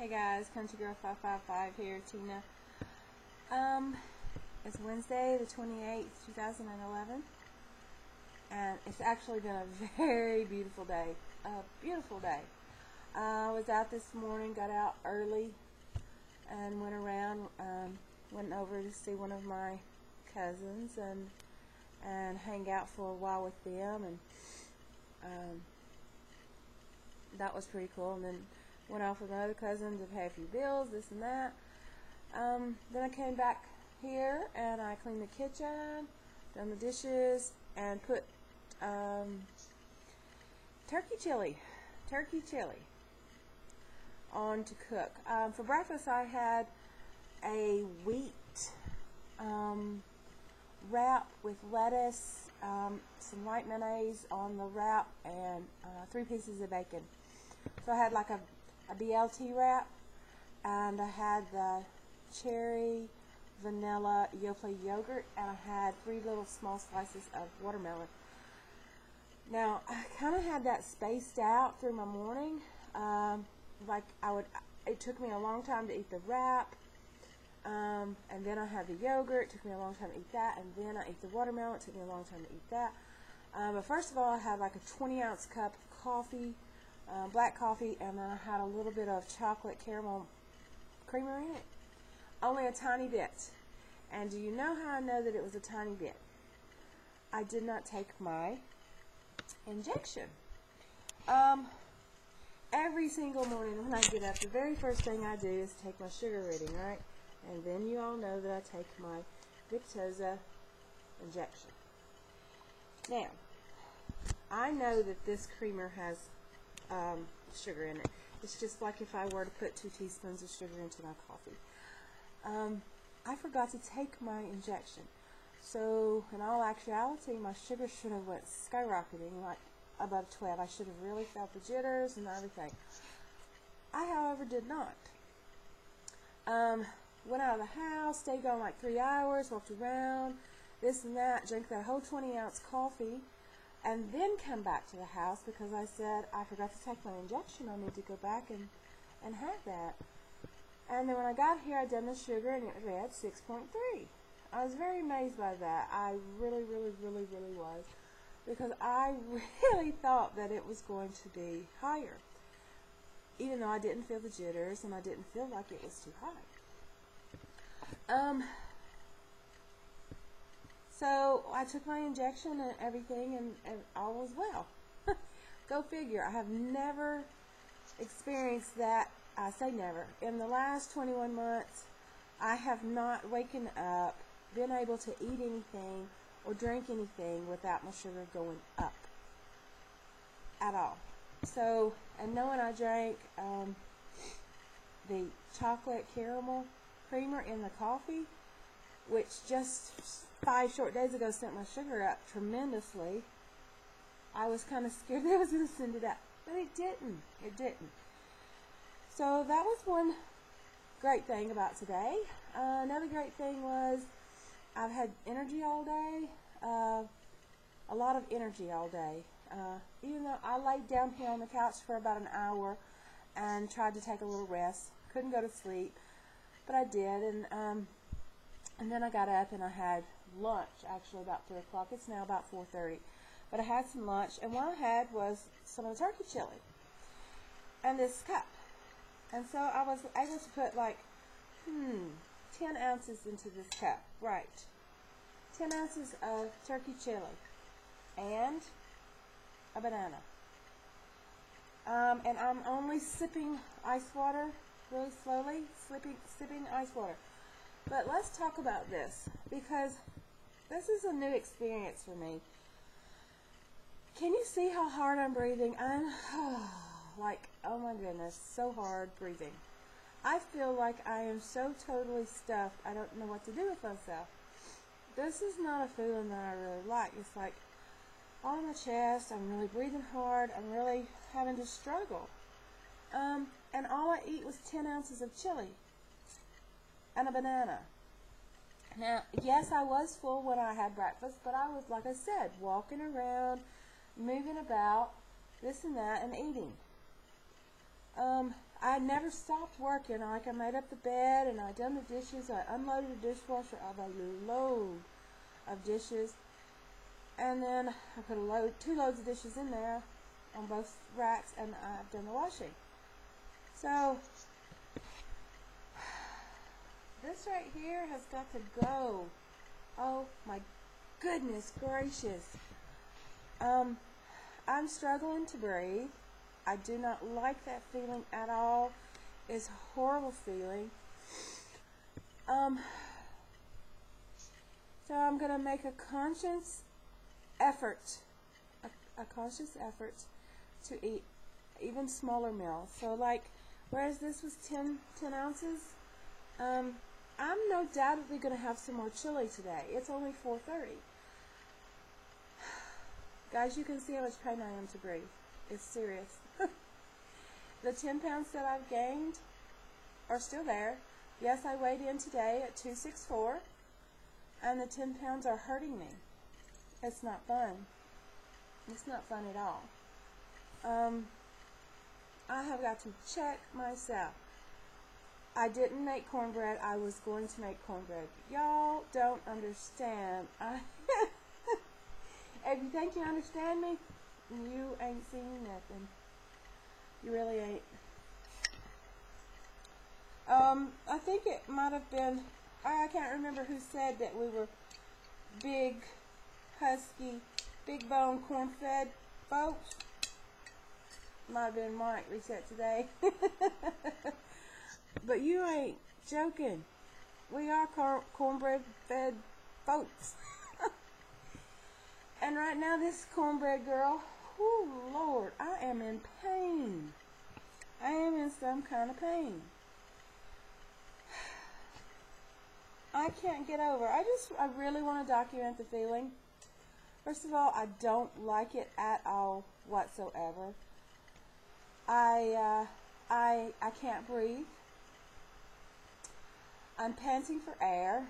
Hey guys, ctrygirl555 here, Tina. It's Wednesday, the 28th, 2011, and it's actually been a very beautiful day. A beautiful day. I was out this morning, got out early, and went around, went over to see one of my cousins and hang out for a while with them, and that was pretty cool. And then went off with my other cousin to pay a few bills, this and that. Then I came back here and I cleaned the kitchen, done the dishes, and put turkey chili on to cook. For breakfast I had a wheat wrap with lettuce, some light mayonnaise on the wrap, and 3 pieces of bacon. So I had like a BLT wrap, and I had the cherry vanilla Yoplait yogurt, and I had 3 little small slices of watermelon. Now I kind of had that spaced out through my morning. It took me a long time to eat the wrap, and then I had the yogurt. It took me a long time to eat that, and then I ate the watermelon. It took me a long time to eat that. But first of all, I had like a 20-ounce cup of coffee, black coffee, and then I had a little bit of chocolate caramel creamer in it. Only a tiny bit. And do you know how I know that it was a tiny bit? I did not take my injection. Every single morning when I get up, the very first thing I do is take my sugar reading, right? And then you all know that I take my Victoza injection. Now, I know that this creamer has sugar in it. It's just like if I were to put 2 teaspoons of sugar into my coffee. I forgot to take my injection. So, in all actuality, my sugar should have went skyrocketing, like above 12. I should have really felt the jitters and everything. I, however, did not. Went out of the house, stayed gone like 3 hours, walked around, this and that, drank that whole 20-ounce coffee, and then come back to the house because I said, I forgot to take my injection. I need to go back and have that. And then when I got here, I'd done the sugar, and it read 6.3. I was very amazed by that. I really was. Because I really thought that it was going to be higher. Even though I didn't feel the jitters, and I didn't feel like it was too high. So I took my injection and everything, and all was well. Go figure. I have never experienced that. I say never. In the last 21 months, I have not waken up, been able to eat anything or drink anything without my sugar going up at all. So, and knowing I drank the chocolate caramel creamer in the coffee, which just 5 short days ago sent my sugar up tremendously, I was kind of scared that I was going to send it up. But it didn't. It didn't. So that was one great thing about today. Another great thing was I've had energy all day, a lot of energy all day. Even though I laid down here on the couch for about an hour and tried to take a little rest, couldn't go to sleep, but I did, and then I got up and I had lunch, actually about 3 o'clock. It's now about 4:30, but I had some lunch, and what I had was some of the turkey chili and this cup. And so I was able to put like 10 ounces into this cup. Right. 10 ounces of turkey chili and a banana. And I'm only sipping ice water really slowly, sipping ice water. But let's talk about this, because this is a new experience for me. Can you see how hard I'm breathing? I'm like, oh my goodness, so hard breathing. I feel like I am so totally stuffed, I don't know what to do with myself. This is not a feeling that I really like. It's like on my chest, I'm really breathing hard, I'm really having to struggle. And all I eat was 10 ounces of chili and a banana. Now, yes, I was full when I had breakfast, but I was, like I said, walking around, moving about, this and that, and eating. I never stopped working. Like, I made up the bed and I done the dishes. I unloaded the dishwasher of a load of dishes, and then I put two loads of dishes in there on both racks, and I've done the washing. So this right here has got to go. Oh my goodness gracious. I'm struggling to breathe. I do not like that feeling at all. It's a horrible feeling. So I'm going to make a conscious effort, a conscious effort to eat even smaller meals. So, like, whereas this was 10 ounces, I'm no doubtedly going to have some more chili today. It's only 4:30. Guys, you can see how much pain I am to breathe. It's serious. The 10 pounds that I've gained are still there. Yes, I weighed in today at 264, and the 10 pounds are hurting me. It's not fun. It's not fun at all. I have got to check myself. I didn't make cornbread. I was going to make cornbread. Y'all don't understand. If you think you understand me, you ain't seen nothing. You really ain't. I think it might have been, I can't remember who said that we were big, husky, big bone, corn-fed folks. Might have been Mike reset today. But you ain't joking. We are cornbread-fed folks. And right now, this cornbread girl, oh Lord, I am in pain. I am in some kind of pain. I can't get over. I really want to document the feeling. First of all, I don't like it at all whatsoever. I can't breathe. I'm panting for air.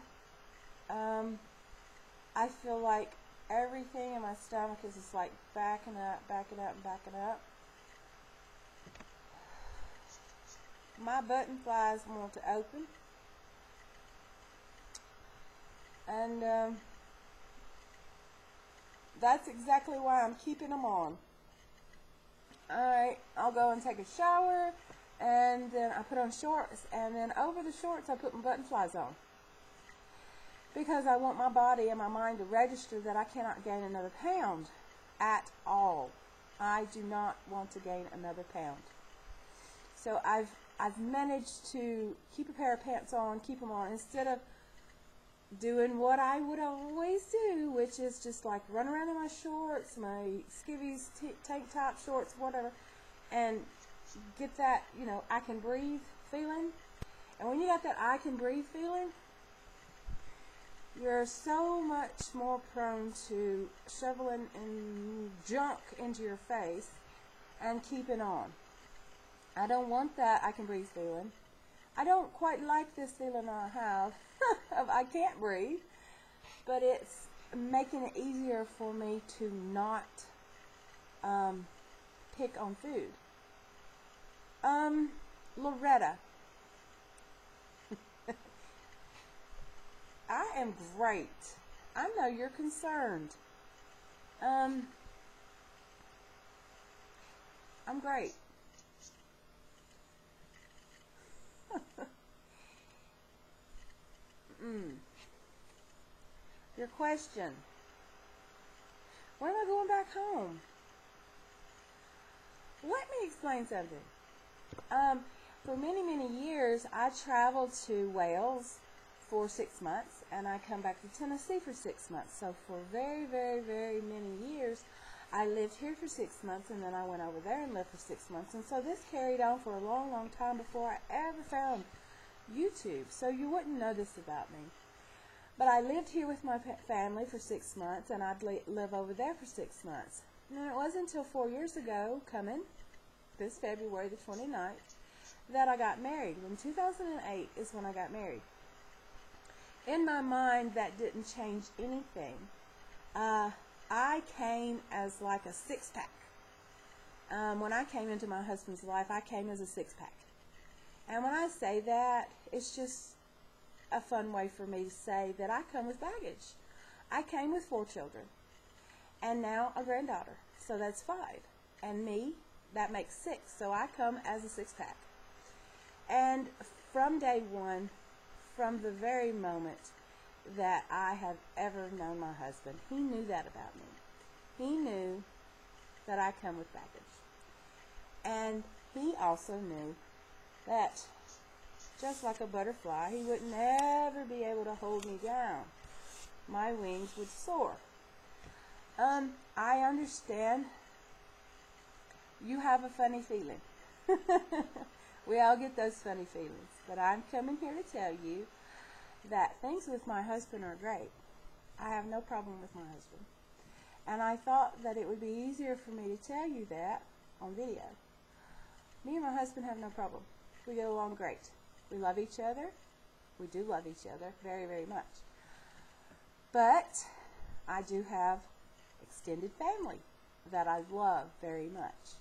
I feel like everything in my stomach is just like backing up, and backing up. My button flies want to open. And that's exactly why I'm keeping them on. Alright, I'll go and take a shower, and then I put on shorts, and then over the shorts I put my button flies on. Because I want my body and my mind to register that I cannot gain another pound at all. I do not want to gain another pound. So I've managed to keep a pair of pants on, keep them on, instead of doing what I would always do, which is just like run around in my shorts, my skivvies, tank top shorts, whatever, and get that, I can breathe feeling. And when you got that I can breathe feeling, you're so much more prone to shoveling and junk into your face and keeping on. I don't want that I can breathe feeling. I don't quite like this feeling I have of I can't breathe, but it's making it easier for me to not pick on food. Loretta. I am great. I know you're concerned. I'm great. Your question. When am I going back home? Let me explain something. For many, many years, I traveled to Wales for 6 months, and I come back to Tennessee for 6 months. So for very, very, very many years, I lived here for 6 months, and then I went over there and lived for 6 months. And so this carried on for a long, long time before I ever found YouTube. So you wouldn't know this about me. But I lived here with my family for 6 months, and I'd live over there for 6 months. And it wasn't until 4 years ago, this February the 29th, that I got married. In 2008 is when I got married. In my mind, that didn't change anything. I came as like a six-pack. When I came into my husband's life, I came as a six-pack. And when I say that, it's just a fun way for me to say that I come with baggage. I came with 4 children, and now a granddaughter, so that's 5. And me, that makes 6, so I come as a six-pack. And from day one, from the very moment that I have ever known my husband, he knew that about me. He knew that I come with baggage. And he also knew that, just like a butterfly, he would never be able to hold me down. My wings would soar. I understand you have a funny feeling. We all get those funny feelings. But I'm coming here to tell you that things with my husband are great. I have no problem with my husband. And I thought that it would be easier for me to tell you that on video. Me and my husband have no problem. We get along great. We love each other. We do love each other very, very much. But I do have extended family that I love very much.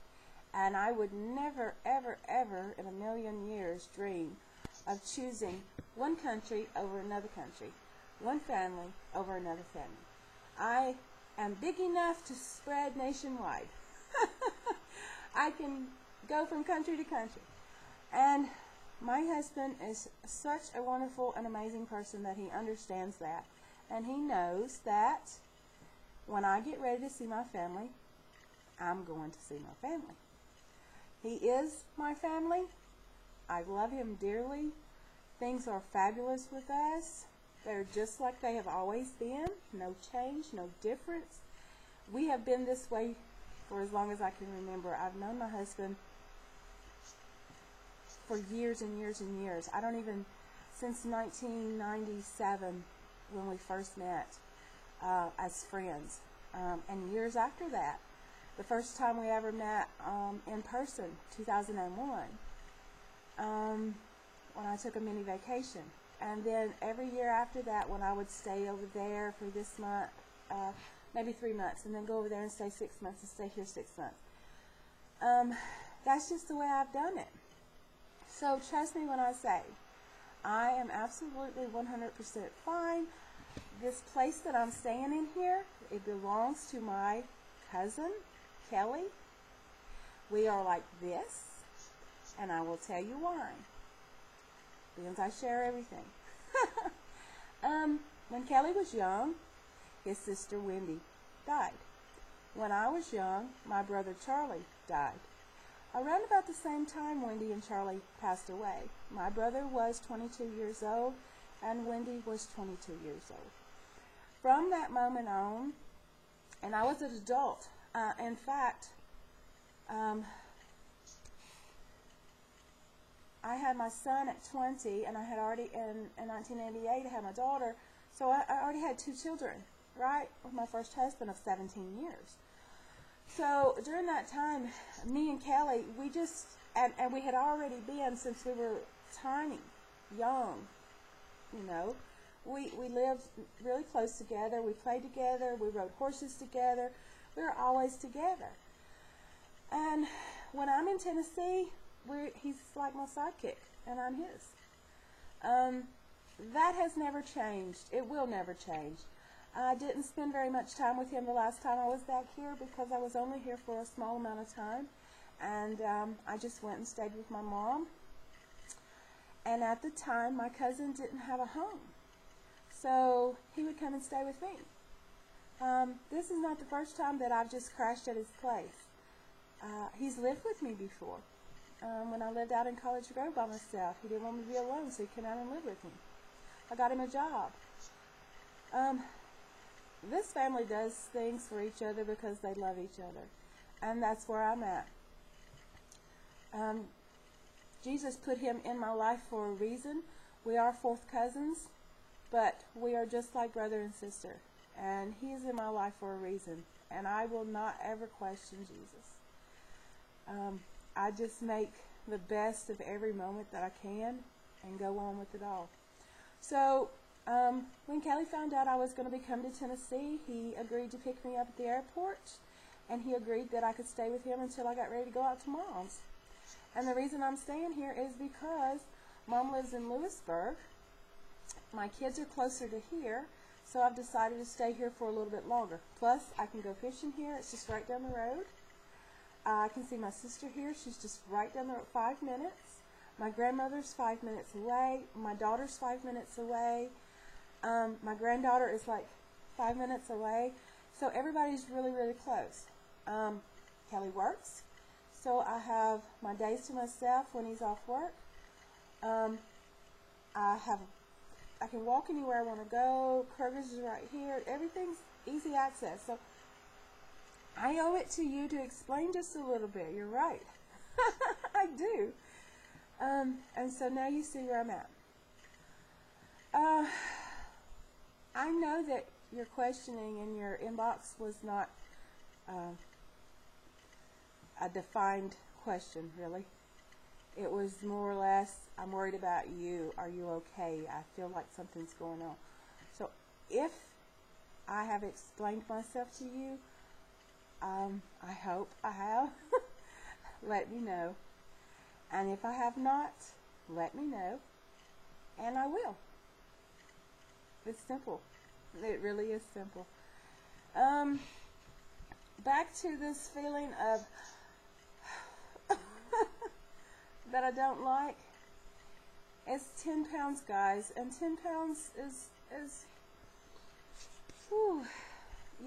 And I would never, ever, ever in a million years dream of choosing one country over another country, one family over another family. I am big enough to spread nationwide. I can go from country to country. And my husband is such a wonderful and amazing person that he understands that. And he knows that when I get ready to see my family, I'm going to see my family. He is my family. I love him dearly. Things are fabulous with us. They're just like they have always been. No change, no difference. We have been this way for as long as I can remember. I've known my husband for years and years and years. I don't even, since 1997 when we first met as friends. And years after that. The first time we ever met in person, 2001, when I took a mini vacation. And then every year after that, when I would stay over there for this month, maybe 3 months, and then go over there and stay 6 months and stay here 6 months. That's just the way I've done it. So trust me when I say, I am absolutely 100% fine. This place that I'm staying in here, it belongs to my cousin, Kelly. We are like this, and I will tell you why. Because I share everything. When Kelly was young, his sister Wendy died. When I was young, my brother Charlie died. Around about the same time, Wendy and Charlie passed away. My brother was 22 years old, and Wendy was 22 years old. From that moment on, and I was an adult. In fact, I had my son at 20, and I had already, in 1988, I had my daughter, so I already had 2 children, right, with my first husband of 17 years. So during that time, me and Kelly, we just, and we had already been, since we were tiny, young, you know, we lived really close together, we played together, we rode horses together. We were always together. And when I'm in Tennessee, he's like my sidekick, and I'm his. That has never changed. It will never change. I didn't spend very much time with him the last time I was back here because I was only here for a small amount of time. And I just went and stayed with my mom. And at the time, my cousin didn't have a home. So he would come and stay with me. This is not the first time that I've just crashed at his place. He's lived with me before. When I lived out in College Grove by myself, he didn't want me to be alone, so he came out and lived with me. I got him a job. This family does things for each other because they love each other. And that's where I'm at. Jesus put him in my life for a reason. We are 4th cousins, but we are just like brother and sister. And he is in my life for a reason. And I will not ever question Jesus. I just make the best of every moment that I can and go on with it all. So when Kelly found out I was going to be coming to Tennessee, he agreed to pick me up at the airport. and he agreed that I could stay with him until I got ready to go out to Mom's. And the reason I'm staying here is because Mom lives in Lewisburg. My kids are closer to here, so I've decided to stay here for a little bit longer. Plus, I can go fishing here. It's just right down the road. I can see my sister here. She's just right down the road, 5 minutes. My grandmother's 5 minutes away. My daughter's 5 minutes away. My granddaughter is like 5 minutes away. So everybody's really, really close. Kelly works, so I have my days to myself when he's off work. I can walk anywhere I want to go. Kroger's is right here. Everything's easy access. So I owe it to you to explain just a little bit. You're right. I do. And so now you see where I'm at. I know that your questioning in your inbox was not a defined question, really. It was more or less, I'm worried about you. Are you okay? I feel like something's going on. So if I have explained myself to you, I hope I have. Let me know. And if I have not, let me know. And I will. It's simple. It really is simple. Back to this feeling of that I don't like. It's 10 pounds, guys, and 10 pounds is whew,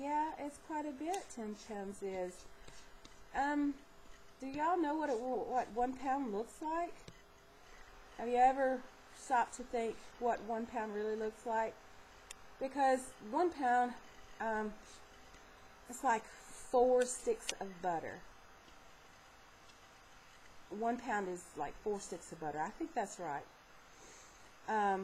yeah, it's quite a bit. 10 pounds is. Do y'all know what 1 pound looks like? Have you ever stopped to think what 1 pound really looks like? Because 1 pound, it's like 4 sticks of butter. 1 pound is like 4 sticks of butter. I think that's right. I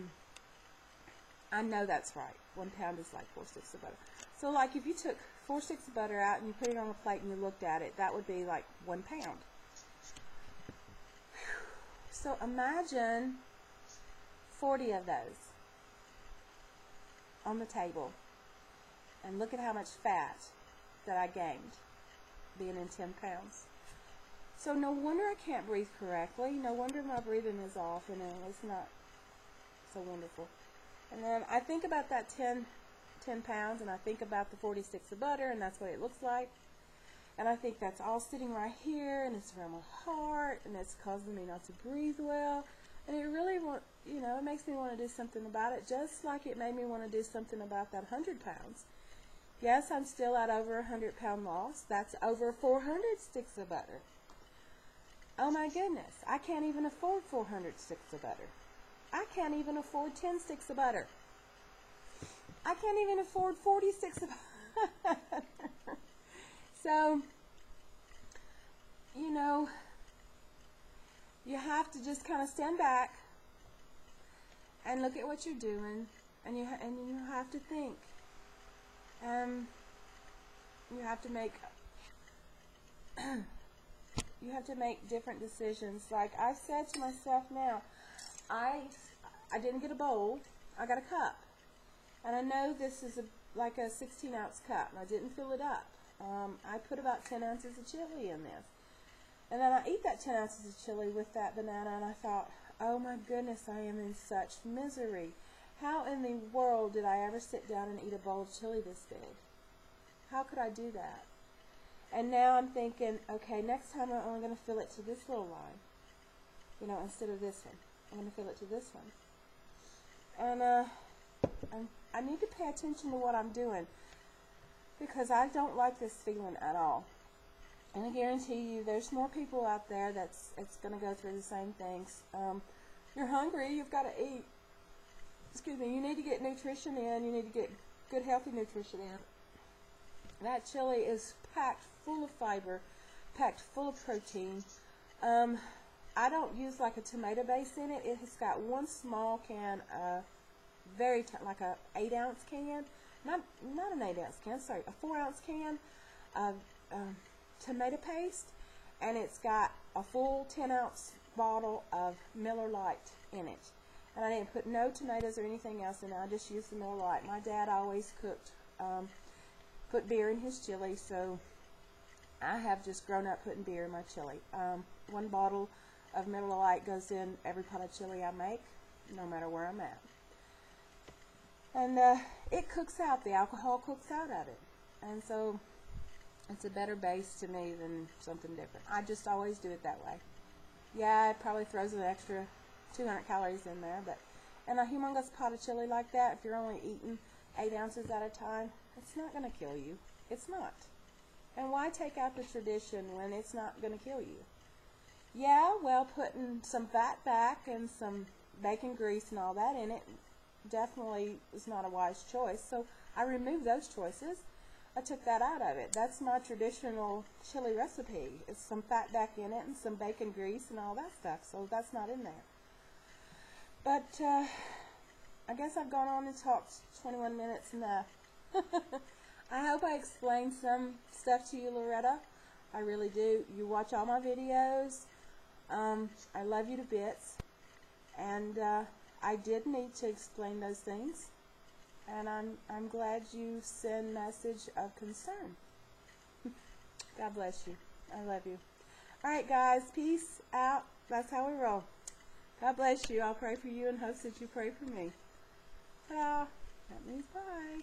know that's right. 1 pound is like 4 sticks of butter. So like if you took 4 sticks of butter out and you put it on a plate and you looked at it, that would be like 1 pound. So imagine 40 of those on the table, and look at how much fat that I gained being in 10 pounds. So no wonder I can't breathe correctly. No wonder my breathing is off and it's not so wonderful. And then I think about that 10 pounds, and I think about the 40 sticks of butter, and that's what it looks like. And I think that's all sitting right here, and it's around my heart, and it's causing me not to breathe well. And it really, it makes me want to do something about it, just like it made me want to do something about that 100 pounds. Yes, I'm still at over 100 pound loss. That's over 400 sticks of butter. Oh my goodness, I can't even afford 400 sticks of butter. I can't even afford 10 sticks of butter. I can't even afford 40 sticks of butter. So, you have to just kind of stand back and look at what you're doing, and you have to think. You have to make different decisions. Like I said to myself now, I didn't get a bowl, I got a cup. And I know this is like a 16-ounce cup, and I didn't fill it up. I put about 10 ounces of chili in this. And then I eat that 10 ounces of chili with that banana, and I thought, oh my goodness, I am in such misery. How in the world did I ever sit down and eat a bowl of chili this big? How could I do that? And now I'm thinking, okay, next time I'm only going to fill it to this little line, instead of this one. I'm going to fill it to this one. And I need to pay attention to what I'm doing, because I don't like this feeling at all. And I guarantee you there's more people out there that's going to go through the same things. You're hungry, you've got to eat. Excuse me, you need to get nutrition in, you need to get good healthy nutrition in. That chili is packed full of fiber, packed full of protein. I don't use like a tomato base in it. It has got one small can, like a 8-ounce can, not an 8-ounce can, sorry, a 4-ounce can of tomato paste, and it's got a full 10-ounce bottle of Miller Lite in it. And I didn't put no tomatoes or anything else in it. I just used the Miller Lite. My dad always put beer in his chili, so I have just grown up putting beer in my chili. 1 bottle of Miller Lite goes in every pot of chili I make, no matter where I'm at. And it cooks out, the alcohol cooks out of it. And so it's a better base to me than something different. I just always do it that way. Yeah, it probably throws an extra 200 calories in there, but in a humongous pot of chili like that, if you're only eating 8 ounces at a time, it's not going to kill you. It's not. And why take out the tradition when it's not going to kill you? Yeah, well, putting some fat back and some bacon grease and all that in it definitely is not a wise choice. So I removed those choices. I took that out of it. That's my traditional chili recipe. It's some fat back in it and some bacon grease and all that stuff. So that's not in there. But I guess I've gone on and talked 21 minutes enough. I hope I explained some stuff to you, Loretta. I really do. You watch all my videos. I love you to bits. And I did need to explain those things. And I'm glad you send message of concern. God bless you. I love you. Alright guys, peace out. That's how we roll. God bless you. I'll pray for you and hope that you pray for me. Ta-da. That means bye.